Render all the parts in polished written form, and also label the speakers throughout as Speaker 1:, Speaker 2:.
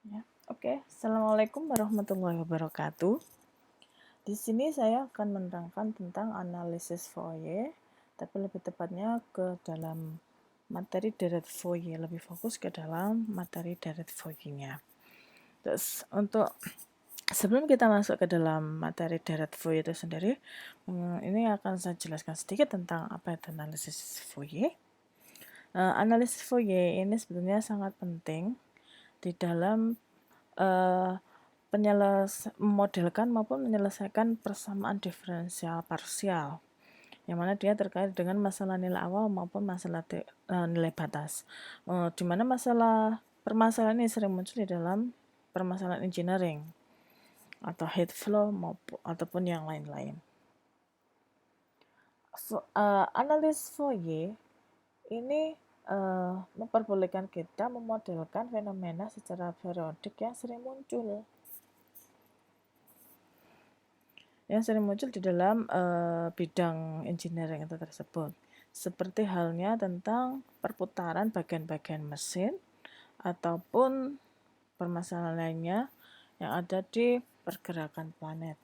Speaker 1: Ya, oke. Assalamualaikum warahmatullahi wabarakatuh. Di sini saya akan menerangkan tentang analisis Fourier, tapi lebih tepatnya ke dalam materi deret Fourier, lebih fokus ke dalam materi deret Fourier-nya. Terus untuk sebelum kita masuk ke dalam materi deret Fourier itu sendiri, ini akan saya jelaskan sedikit tentang apa itu analisis Fourier. Analisis Fourier ini sebetulnya sangat penting di dalam memodelkan maupun menyelesaikan persamaan diferensial parsial, yang mana dia terkait dengan masalah nilai awal maupun masalah nilai batas, di mana permasalahan ini sering muncul di dalam permasalahan engineering atau heat flow ataupun yang lain-lain. Analis Fourier ini memperbolehkan kita memodelkan fenomena secara periodik yang sering muncul di dalam bidang engineering itu tersebut, seperti halnya tentang perputaran bagian-bagian mesin ataupun permasalahan lainnya yang ada di pergerakan planet.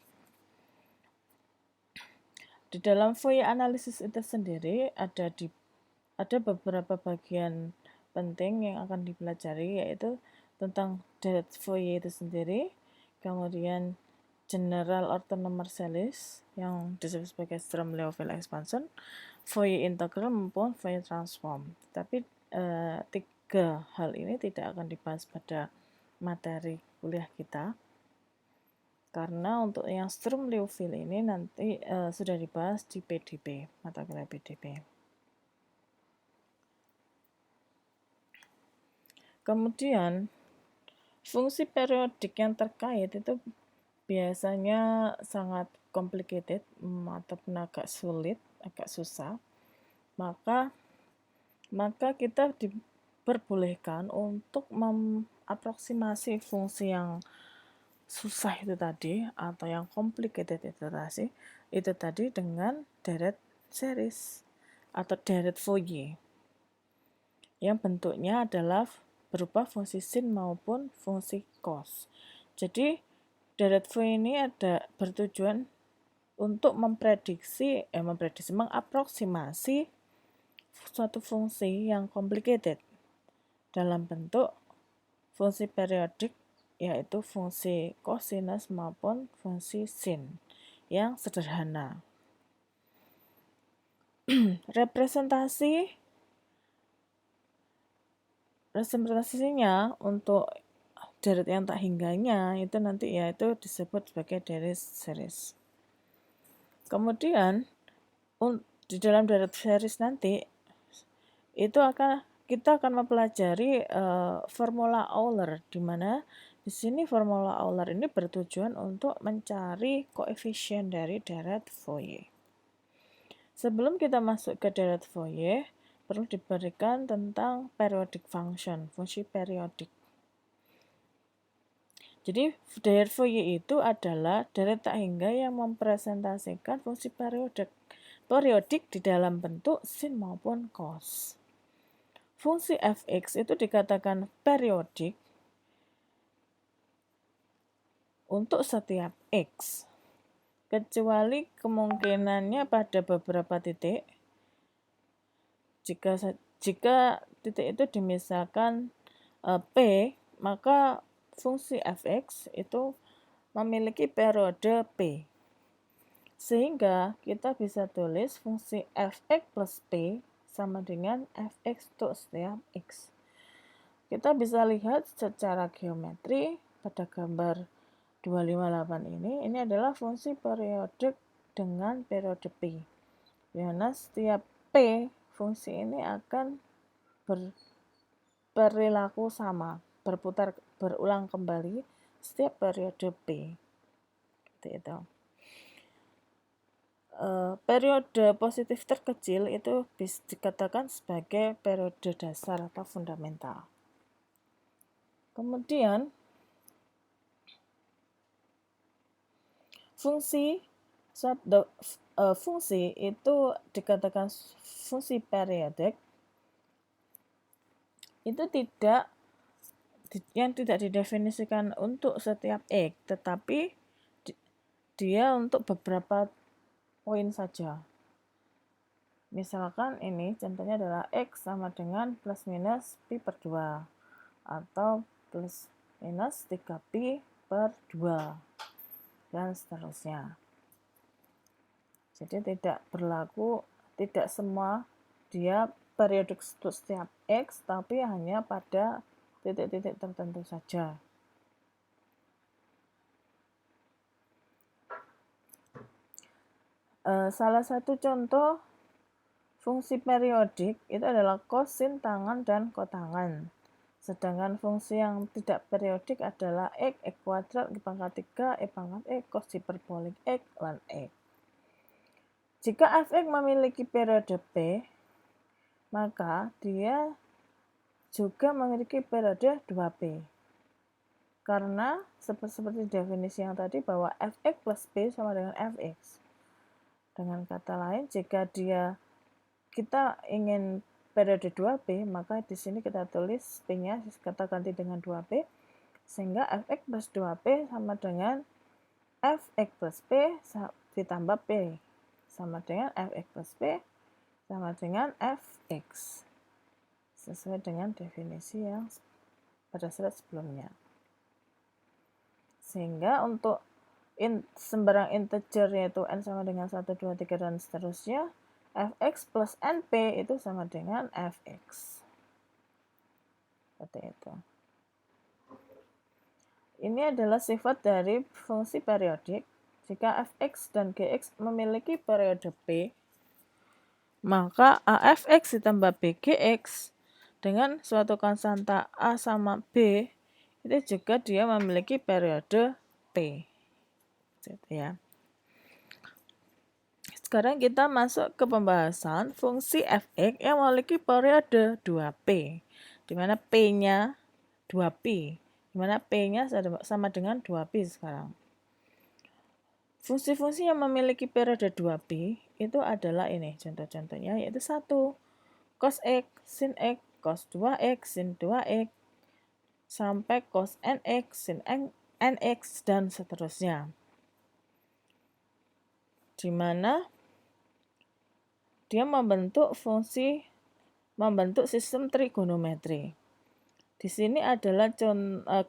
Speaker 1: Di dalam Fourier analysis itu sendiri ada beberapa bagian penting yang akan dipelajari, yaitu tentang deret Fourier itu sendiri, kemudian General Orthonorm Marsalis yang disebut sebagai Sturm-Liouville expansion, Fourier integral maupun Fourier transform. Tapi tiga hal ini tidak akan dibahas pada materi kuliah kita, karena untuk yang Sturm-Liouville ini nanti sudah dibahas di PDP, mata kuliah PDP. Kemudian fungsi periodik yang terkait itu biasanya sangat complicated ataupun agak sulit, agak susah. Maka kita diperbolehkan untuk mengaproksimasi fungsi yang susah itu tadi atau yang complicated itu tadi dengan deret series atau deret Fourier yang bentuknya adalah berupa fungsi sin maupun fungsi cos. Jadi deret Fourier ini bertujuan untuk mengaproksimasi suatu fungsi yang complicated dalam bentuk fungsi periodik, yaitu fungsi cosinus maupun fungsi sin yang sederhana. Representasinya untuk deret yang tak hingganya itu nanti yaitu disebut sebagai deret series. Kemudian di dalam deret series nanti itu kita akan mempelajari formula Euler, di mana di sini formula Euler ini bertujuan untuk mencari koefisien dari deret Fourier. Sebelum kita masuk ke deret Fourier, perlu diberikan tentang periodic function, fungsi periodik. Jadi deret Fourier itu adalah deret tak hingga yang mempresentasikan fungsi periodik di dalam bentuk sin maupun cos. Fungsi fx itu dikatakan periodik untuk setiap x, kecuali kemungkinannya pada beberapa titik. Jika titik itu dimisalkan P, maka fungsi fx itu memiliki periode P. Sehingga kita bisa tulis fungsi fx plus P sama dengan fx untuk setiap x. Kita bisa lihat secara geometri pada gambar 258 ini adalah fungsi periodik dengan periode P. Di mana setiap P fungsi ini akan berperilaku sama, berulang kembali setiap periode P. Seperti itu. Periode positif terkecil itu bisa dikatakan sebagai periode dasar atau fundamental. Kemudian fungsi itu dikatakan fungsi periodik itu tidak yang tidak didefinisikan untuk setiap X, tetapi dia untuk beberapa poin saja. Misalkan ini contohnya adalah X sama dengan plus minus pi per 2 atau plus minus 3pi per 2 dan seterusnya. Jadi tidak semua dia periodik setiap X, tapi hanya pada titik-titik tertentu saja. Salah satu contoh fungsi periodik itu adalah kosin tangan dan kotangan. Sedangkan fungsi yang tidak periodik adalah X kuadrat, X pangkat 3, X pangkat X, cos hiperbolik X, dan X. Jika f(x) memiliki periode P, maka dia juga memiliki periode 2P. Karena seperti definisi yang tadi bahwa fx plus P sama dengan fx. Dengan kata lain, jika kita ingin periode 2P, maka di sini kita tulis P-nya kita ganti dengan 2P, sehingga fx plus 2P sama dengan fx plus P ditambah P sama dengan fx plus P sama dengan fx, sesuai dengan definisi yang pada slide sebelumnya. Sehingga untuk sembarang integer yaitu n sama dengan 1, 2, 3 dan seterusnya, fx plus np itu sama dengan fx. Seperti itu. Ini adalah sifat dari fungsi periodik. Jika fx dan gx memiliki periode P, maka afx ditambah bgx dengan suatu konstanta a sama b itu juga dia memiliki periode P. Gitu ya. Sekarang kita masuk ke pembahasan fungsi fx yang memiliki periode 2P, di mana P-nya 2P, di mana P-nya sama dengan 2P sekarang. Fungsi-fungsi yang memiliki periode 2P itu adalah ini contoh-contohnya, yaitu 1. Cos X, sin X, cos 2X, sin 2X, sampai cos NX, sin NX, dan seterusnya. Di mana dia membentuk sistem trigonometri. Di sini adalah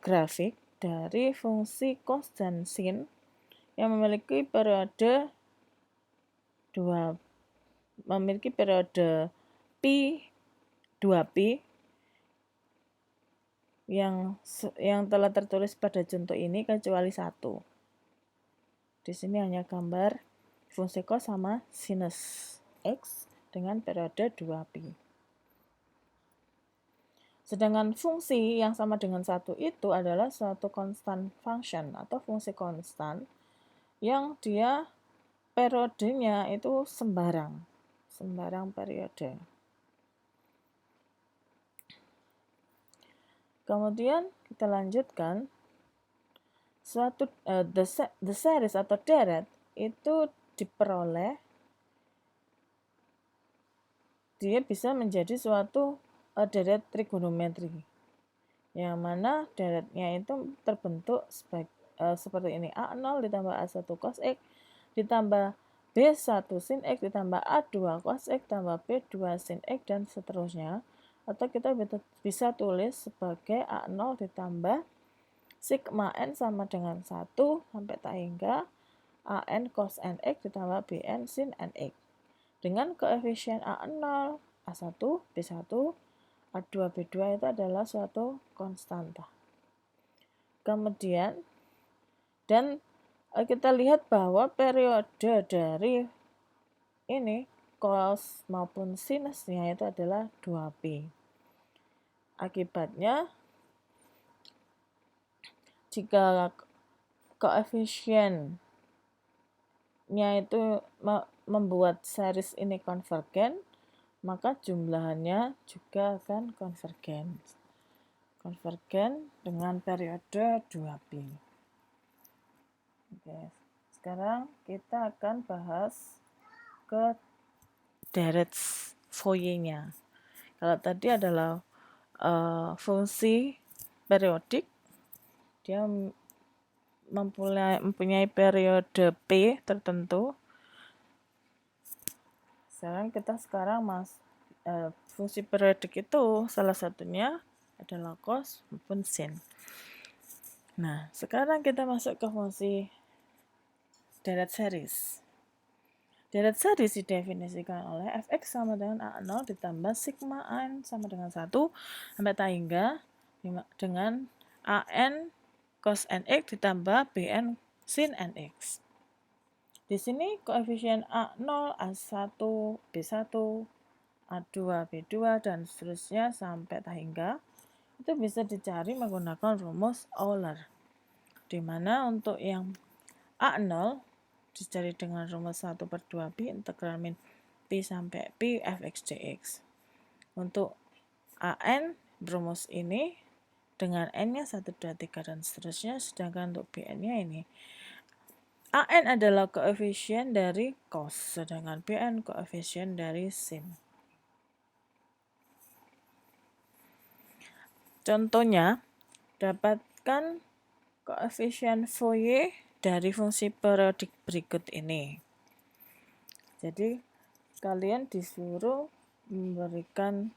Speaker 1: grafik dari fungsi cos dan sin yang memiliki periode pi 2pi yang telah tertulis pada contoh ini kecuali 1. Di sini hanya gambar fungsi cos sama sinus X dengan periode 2pi. Sedangkan fungsi yang sama dengan 1 itu adalah suatu constant function atau fungsi konstan yang dia periodenya itu sembarang periode. Kemudian kita lanjutkan, the series atau deret itu diperoleh, dia bisa menjadi suatu deret trigonometri, yang mana deretnya itu terbentuk seperti ini, A0 ditambah A1 cos X ditambah B1 sin X ditambah A2 cos X tambah B2 sin X dan seterusnya. Atau kita bisa tulis sebagai A0 ditambah sigma N sama dengan 1 sampai tak hingga AN cos NX ditambah BN sin NX. Dengan koefisien A0, A1, B1, A2, B2 itu adalah suatu konstanta. Kemudian, dan kita lihat bahwa periode dari ini cos maupun sinusnya itu adalah 2P. Akibatnya, jika koefisiennya itu membuat series ini konvergen, maka jumlahannya juga akan konvergen dengan periode 2P. Oke, sekarang kita akan bahas ke deret Fourier-nya. Kalau tadi adalah fungsi periodik, dia mempunyai periode P tertentu. Sekarang fungsi periodik itu salah satunya adalah cos maupun sin. Nah, sekarang kita masuk ke fungsi deret series. Deret series didefinisikan oleh fx sama dengan A0 ditambah sigma an sama dengan 1 sampai hingga dengan an cos nx ditambah bn sin nx. Di sini koefisien A0, A1, B1, A2, B2 dan seterusnya sampai hingga itu bisa dicari menggunakan rumus Euler. Di mana untuk yang A0 dicari dengan rumus 1/2 pi integral min pi sampai pi fx dx. Untuk an rumus ini dengan n-nya 1, 2, 3 dan seterusnya, sedangkan untuk bn-nya ini an adalah koefisien dari cos, sedangkan bn koefisien dari sin. Contohnya, dapatkan koefisien Fourier dari fungsi periodik berikut ini. Jadi, kalian disuruh memberikan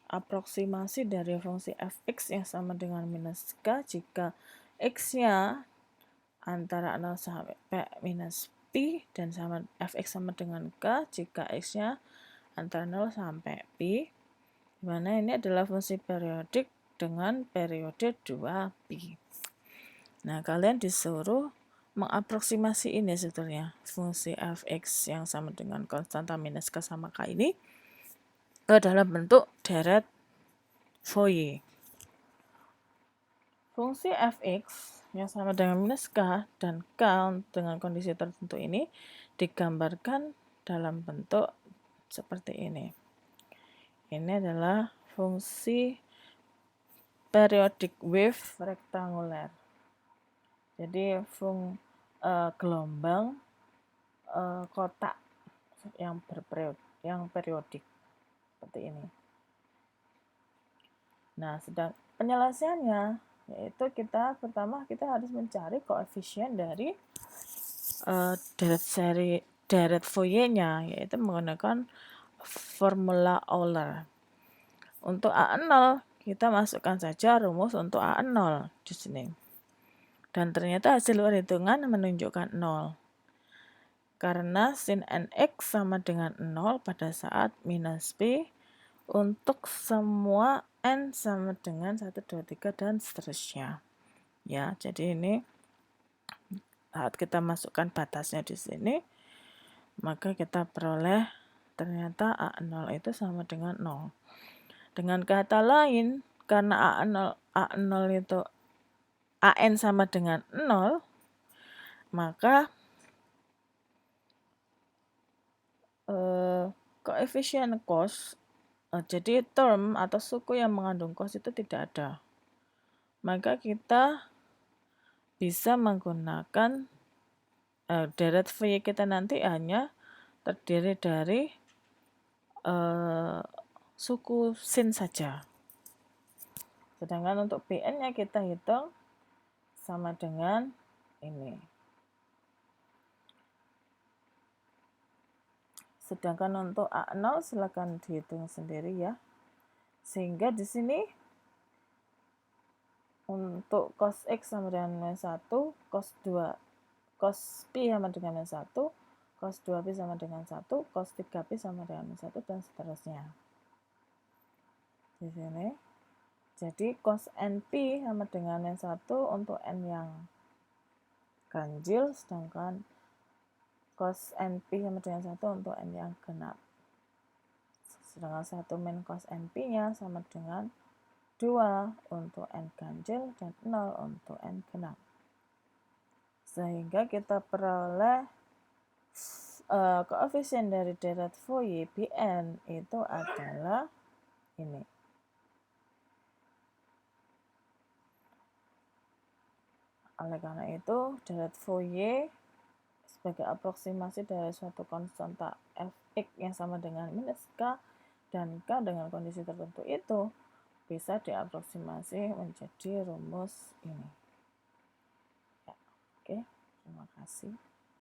Speaker 1: aproksimasi dari fungsi fx yang sama dengan minus k jika x-nya antara 0 sampai minus pi dan fx sama dengan k jika x-nya antara 0 sampai pi, dimana ini adalah fungsi periodik dengan periode 2pi. Nah, kalian disuruh mengaproksimasi ini sebetulnya, fungsi fx yang sama dengan konstanta minus k sama k ini ke dalam bentuk deret Fourier. Fungsi fx yang sama dengan minus k dan k dengan kondisi tertentu ini digambarkan dalam bentuk seperti ini. Ini adalah fungsi periodic wave rektanguler. Jadi gelombang kotak yang periodik seperti ini. Nah, sedang penyelesaiannya yaitu pertama kita harus mencari koefisien dari deret Fourier-nya, yaitu menggunakan formula Euler. Untuk A0 kita masukkan saja rumus untuk A0 di sini. Dan ternyata hasil perhitungan menunjukkan 0. Karena sin nx sama dengan 0 pada saat minus p untuk semua n sama dengan 1, 2, 3 dan seterusnya. Ya, jadi ini saat kita masukkan batasnya di sini, maka kita peroleh ternyata A0 itu sama dengan 0. Dengan kata lain, karena A0 itu an sama dengan 0, maka koefisien cos, jadi term atau suku yang mengandung cos itu tidak ada. Maka kita bisa menggunakan deret Fourier kita nanti hanya terdiri dari suku sin saja. Sedangkan untuk bn-nya kita hitung sama dengan ini. Sedangkan untuk A0 silakan dihitung sendiri ya. Sehingga di sini untuk cos x sama dengan minus 1, cos pi sama dengan minus 1, cos 2pi sama dengan 1, cos 3pi sama dengan minus 1 dan seterusnya. Di sini. Jadi cos np sama dengan minus 1 untuk n yang ganjil, sedangkan cos np sama dengan 1 untuk n yang genap. Sedangkan 1 min cos np-nya sama dengan 2 untuk n ganjil dan 0 untuk n genap. Sehingga kita peroleh koefisien dari deret Fourier Bn itu adalah ini. Oleh karena itu, deret Fourier sebagai aproksimasi dari suatu konstanta fx yang sama dengan minus k dan k dengan kondisi tertentu itu bisa diaproksimasi menjadi rumus ini. Ya, oke, terima kasih.